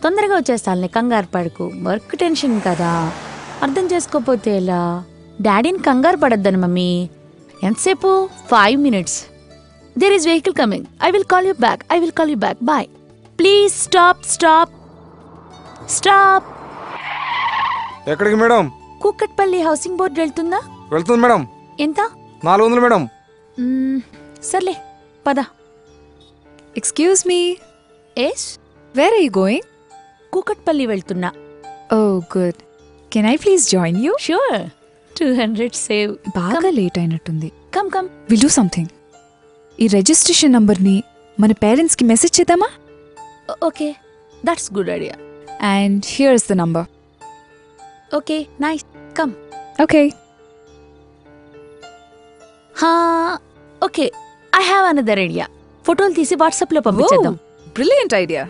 తొందరగా వచ్చేస్తానులే, కంగారు పడకు. వర్క్ టెన్షన్ కదా, అర్థం చేసుకోపోతే ఎలా? డాడీని కంగారు పడద్దని మమ్మీ. ఎంతసేపు? 5 minutes. There is vehicle coming. I will call you back. Bye. Please stop. ఎక్కడికి మేడం? కూకట్పల్లి హౌసింగ్ బోర్డు వెళ్తుందా? వెళ్తుంది మేడం. ఎంత? 400 మేడం. సర్లే పద. Excuse me. Yes. Where are you going? Kukatpally వెళ్తున్నా. Oh good. Can I please join you? Sure. 200 save. బాగా late అయినట్టుంది. Come. Will do something. ఈ రిజిస్ట్రేషన్ నంబర్ని మన పేరెంట్స్కి మెసేజ్ చేద్దామా? Okay, that's good idea. And here is the number. Okay, nice. Come. Okay. Okay, I have another idea. ఫోటోలు తీసి WhatsApp లో పంపించేద్దాం. Brilliant idea.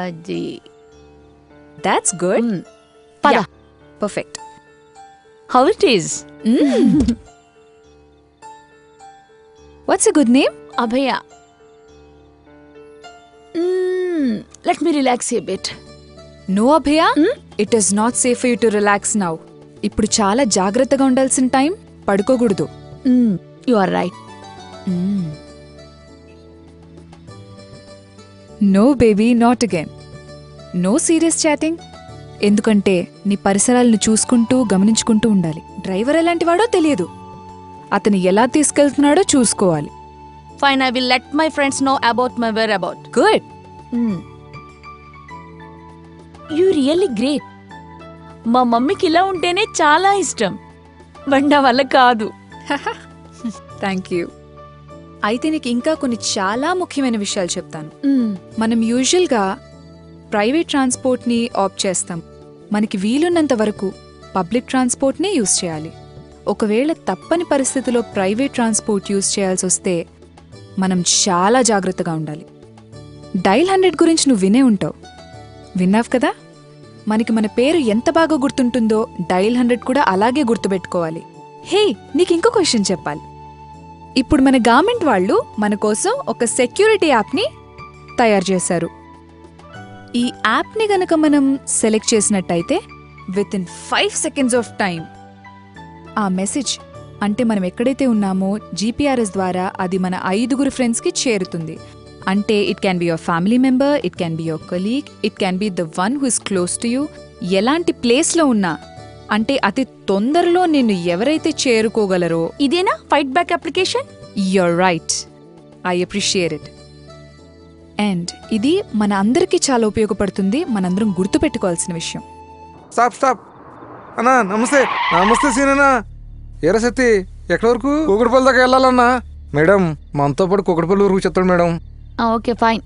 అది దాట్స్ గుడ్. పద. Perfect. How it is? What's a good name? Abhaya. Let me relax a bit. No Abhaya, it is not safe for you to relax now. ఇప్పుడు చాలా జాగ్రత్తగా ఉండాల్సిన టైం. పడుకోకూడదు. You are right. No baby, not again. No serious chatting. ఎందుకంటే నీ పరిసరాలను చూసుకుంటూ గమనించుకుంటూ ఉండాలి. డ్రైవర్ ఎలాంటి వాడో తెలియదు, అతను ఎలా తీసుకెళ్తున్నాడో చూసుకోవాలి. Fine, I will let my friends know about my where about. Good. You really great. మా మమ్మీకి ఇలా ఉంటేనే చాలా ఇష్టం, బండా వల్ల కాదు. Thank you. అయితే నీకు ఇంకా కొన్ని చాలా ముఖ్యమైన విషయాలు చెప్తాను. మనం యూజువల్గా ప్రైవేట్ ట్రాన్స్పోర్ట్ని ఆప్ట్ చేస్తాం. మనకి వీలున్నంత వరకు పబ్లిక్ ట్రాన్స్పోర్ట్నే యూజ్ చేయాలి. ఒకవేళ తప్పని పరిస్థితిలో ప్రైవేట్ ట్రాన్స్పోర్ట్ యూజ్ చేయాల్సి వస్తే మనం చాలా జాగ్రత్తగా ఉండాలి. డైల్ 100 గురించి నువ్వు వినే ఉంటావు. విన్నావు కదా? మనకి మన పేరు ఎంత బాగా గుర్తుంటుందో డైల్ 100 కూడా అలాగే గుర్తుపెట్టుకోవాలి. హే, నీకు ఇంకో క్వశ్చన్ చెప్పాలి. ఇప్పుడు మన గవర్నమెంట్ వాళ్ళు మన కోసం ఒక సెక్యూరిటీ యాప్ని తయారు చేశారు. ఈ యాప్ని గనక మనం సెలెక్ట్ చేసినట్టయితే with in 5 seconds of time ఆ మెసేజ్, అంటే మనం ఎక్కడైతే ఉన్నామో జీపీఆర్ఎస్ ద్వారా అది మన 5 ఫ్రెండ్స్కి చేరుతుంది. అంటే it can be your family member, it can be your colleague, it can be the one who is close to you. ఎలాంటి ప్లేస్లో ఉన్నా, అంటే అతి తొందరలో నిన్ను ఎవరైతే చేరుకోగలరో. ఇదేనా fight back application? You're right. I appreciate it. And ఇది మన అందరికీ చాలా ఉపయోగపడుతుంది. మనందరం గుర్తుపెట్టుకోవాల్సిన విషయం. స్టాప్. అన్నా నమస్తే సీనన్నా. ఏరా సత్తి, ఎక్కడి వరకు? కూకట్పల్లి దాకా వెళ్ళాలన్నా. మేడం, మనతో పాటు కూకట్పల్లి వరకు చెప్తాడు madam. Okay, fine.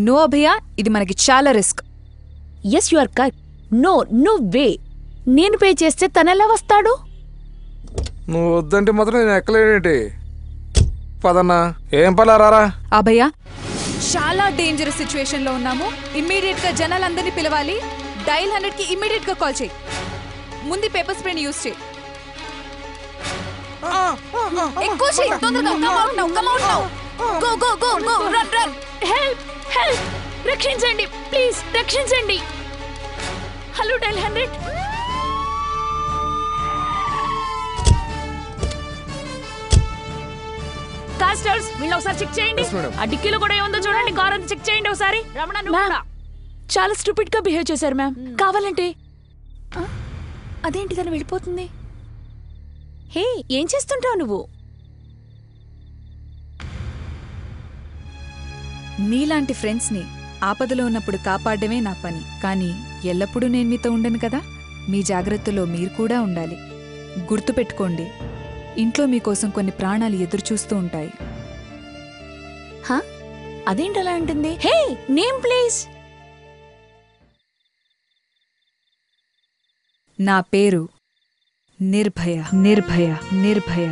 No Abhaya, ఇది మనకి చాలా risk. Yes, you are correct. No way. నేను పే చేస్తే తనెలా వస్తాడు? నువ్వు వద్దంటే మాత్రం నేను ఎక్కలేనేటి. పదన్నా. ఏం పలా రారా. అభయ, చాలా డేంజరస్ సిచ్యువేషన్ లో ఉన్నాము. ఇమ్మీడియట్ గా జనాలందరినీ పిలవాలి. డైల్ 100కి ఇమ్మీడియట్ గా కాల్ చేయి. ముందు పేపర్ స్ప్రే యూజ్ చేయి. ఎక్కువ చేయి, తొందరగా. Come out now. Go run. Help. రక్షించండి ప్లీజ్, రక్షించండి. Hello dial 100. కాస్టర్స్, వీళ్ళు ఒకసారి చెక్ చేయండి. ఆ డిక్కీలో కూడా ఏముందో చూడండి. కార్ అంతా చెక్ చేయండి ఒకసారి. రమణ, నువ్వు కూడా. చాలా స్టూపిడ్ గా బిహేవ్ చేశారు మ్యామ్. కావాలంటే అదేంటి తను వెళ్ళిపోతుంది? హే, ఏం చేస్తుంటావు నువ్వు? మీలాంటి ఫ్రెండ్స్ని ఆపదలో ఉన్నప్పుడు కాపాడమే నా పని. కానీ ఎల్లప్పుడూ నేను మీతో ఉండను కదా. మీ జాగ్రత్తలో మీరు కూడా ఉండాలి. గుర్తుపెట్టుకోండి, ఇంట్లో మీకోసం కొన్ని ప్రాణాలు ఎదురుచూస్తూ ఉంటాయి. అదేంటలా అంటుంది? హే, నేమ్ ప్లీజ్. నా పేరు నిర్భయ.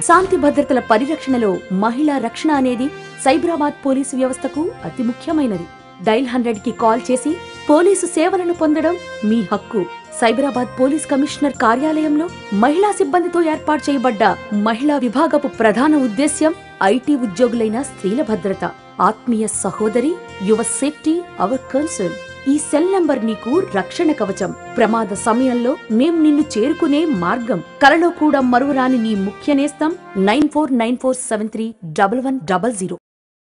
శాంతి భద్రతల పరిరక్షణలో మహిళా రక్షణ అనేది సైబరాబాద్ పోలీసు వ్యవస్థకు అతి ముఖ్యమైనది. డైల్ 100కి కాల్ చేసి పోలీసు సేవలను పొందడం మీ హక్కు. సైబరాబాద్ పోలీస్ కమిషనర్ కార్యాలయంలో మహిళా సిబ్బందితో ఏర్పాటు చేయబడ్డ మహిళా విభాగపు ప్రధాన ఉద్దేశ్యం ఐటీ ఉద్యోగులైన స్త్రీల భద్రత, ఆత్మీయ సహోదరి, యువర్ సేఫ్టీ అవర్ కన్సర్న్. ఈ సెల్ నంబర్ నీకు రక్షణ కవచం. ప్రమాద సమయంలో మేం నిన్ను చేరుకునే మార్గం. కలలో కూడా మరువరాని నీ ముఖ్య నేస్తం 9494731100.